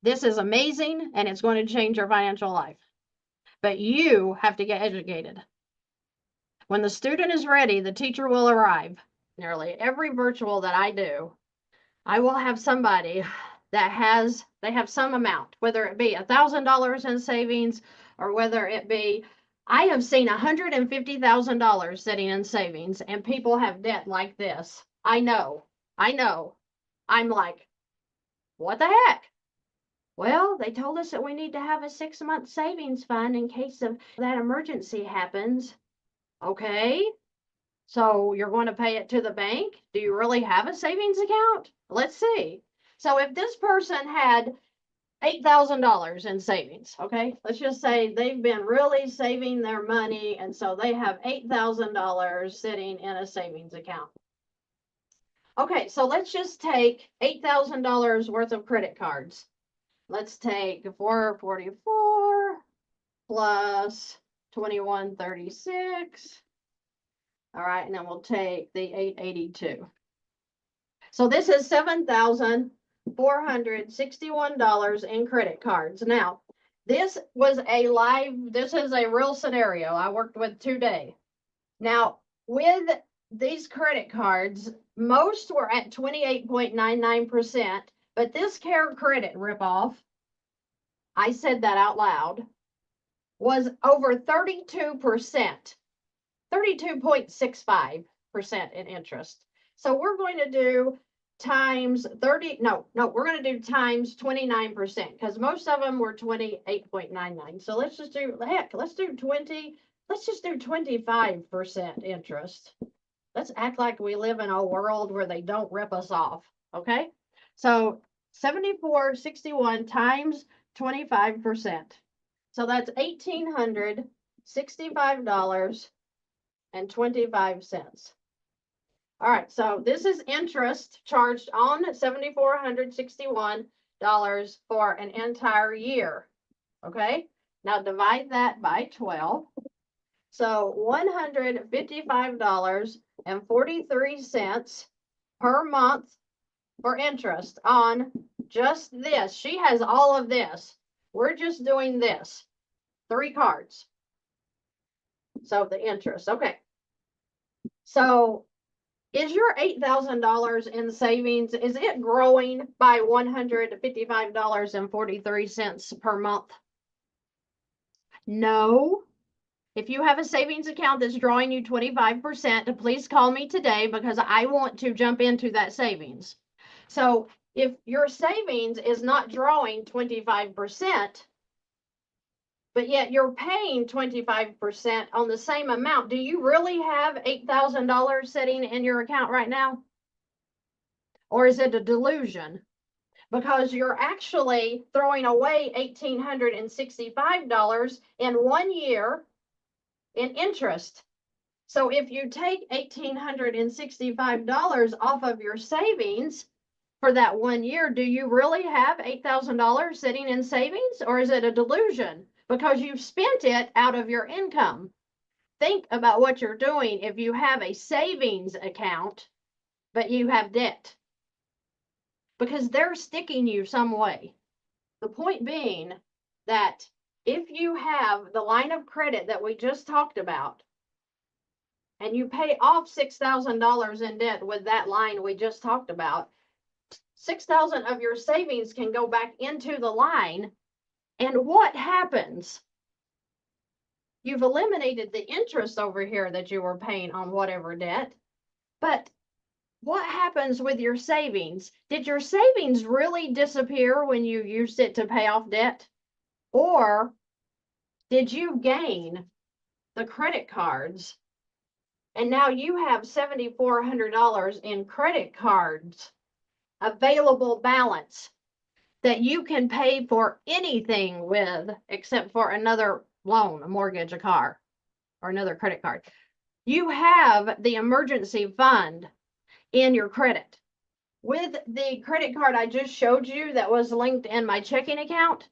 This is amazing and it's going to change your financial life. But you have to get educated. When the student is ready, the teacher will arrive. Nearly every virtual that I do, I will have somebody that they have some amount, whether it be $1,000 in savings or whether it be, I have seen $150,000 sitting in savings and people have debt like this. I know. I'm like, what the heck? Well, they told us that we need to have a 6-month savings fund in case of that emergency happens. Okay. So you're going to pay it to the bank? Do you really have a savings account? Let's see. So if this person had $8,000 in savings, okay, let's just say they've been really saving their money. And so they have $8,000 sitting in a savings account. Okay, so let's just take $8,000 worth of credit cards. Let's take 444 plus 2136. All right, and then we'll take the 882. So this is $7,461 in credit cards. Now, this is a real scenario I worked with today. Now, with these credit cards, most were at 28.99%, but this Care Credit ripoff, I said that out loud, was over 32%, 32.65% in interest. So we're going to do times 30, we're going to do times 29% because most of them were 28.99. So let's just do, let's do 25% interest. Let's act like we live in a world where they don't rip us off, okay? So 7461 times 25%. So that's $1,865.25. All right, so this is interest charged on $7,461 for an entire year, okay? Now divide that by 12. So $155.43 per month for interest on just this. She has all of this. We're just doing this. 3 cards. So the interest. Okay. So is your $8,000 in savings, is it growing by $155.43 per month? No. If you have a savings account that's drawing you 25%, please call me today because I want to jump into that savings. So if your savings is not drawing 25%, but yet you're paying 25% on the same amount, do you really have $8,000 sitting in your account right now? Or is it a delusion? Because you're actually throwing away $1,865 in 1 year in interest. So if you take $1,865 off of your savings for that 1 year, do you really have $8,000 sitting in savings, or is it a delusion because you've spent it out of your income? Think about what you're doing if you have a savings account, but you have debt, because they're sticking you some way. The point being that if you have the line of credit that we just talked about, and you pay off $6,000 in debt with that line we just talked about, 6,000 of your savings can go back into the line. And what happens? You've eliminated the interest over here that you were paying on whatever debt. But what happens with your savings? Did your savings really disappear when you used it to pay off debt? Or did you gain the credit cards and now you have $7,400 in credit cards available balance that you can pay for anything with except for another loan, a mortgage, a car, or another credit card? You have the emergency fund in your credit. With the credit card I just showed you that was linked in my checking account,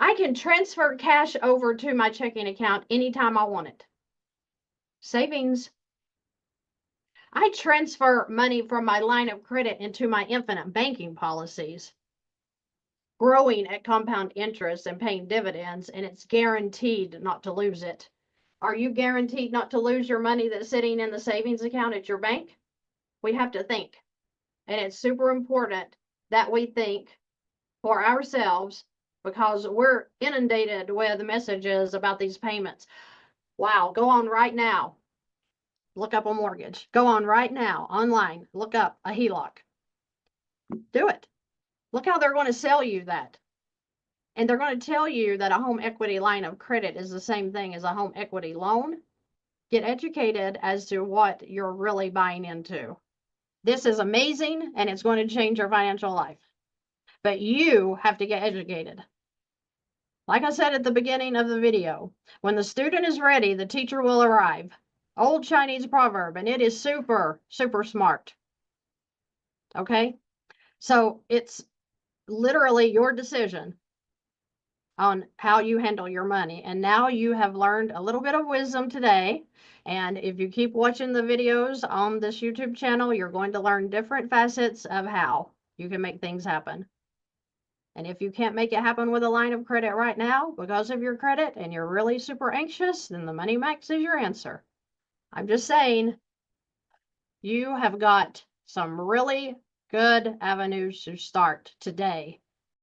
I can transfer cash over to my checking account anytime I want it. Savings. I transfer money from my line of credit into my infinite banking policies. growing at compound interest and paying dividends, and it's guaranteed not to lose it. Are you guaranteed not to lose your money that's sitting in the savings account at your bank? We have to think. And it's super important that we think for ourselves because we're inundated with messages about these payments. Wow, go on right now. Look up a mortgage. Go on right now online. Look up a HELOC. Do it. Look how they're going to sell you that. And they're going to tell you that a home equity line of credit is the same thing as a home equity loan. Get educated as to what you're really buying into. This is amazing and it's going to change your financial life. But you have to get educated. Like I said at the beginning of the video, when the student is ready, the teacher will arrive. Old Chinese proverb, and it is super, super smart. Okay? So it's literally your decision on how you handle your money. And now you have learned a little bit of wisdom today. And if you keep watching the videos on this YouTube channel, you're going to learn different facets of how you can make things happen. And if you can't make it happen with a line of credit right now because of your credit and you're really super anxious, then the Money Max is your answer. I'm just saying, you have got some really good avenues to start today